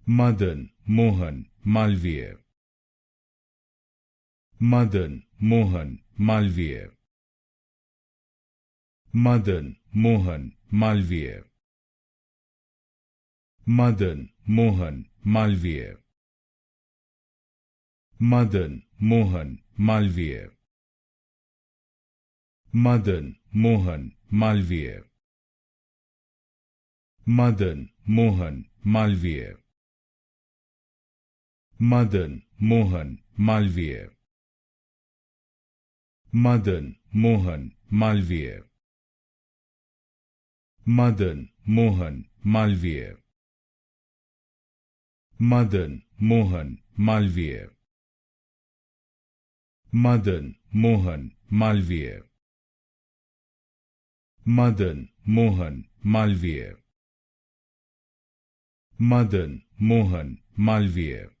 Madan Mohan Malaviya. Madan Mohan Malaviya. Madan Mohan Malaviya. Madan Mohan Malaviya. Madan Mohan Malaviya. Madan Mohan Malaviya. Madan Mohan Malaviya. Madan Mohan Malaviya. Madan Mohan Malaviya. Madan Mohan Malaviya. Madan Mohan Malaviya. Madan Mohan Malaviya. Madan Mohan Malaviya. Madan Mohan Malaviya.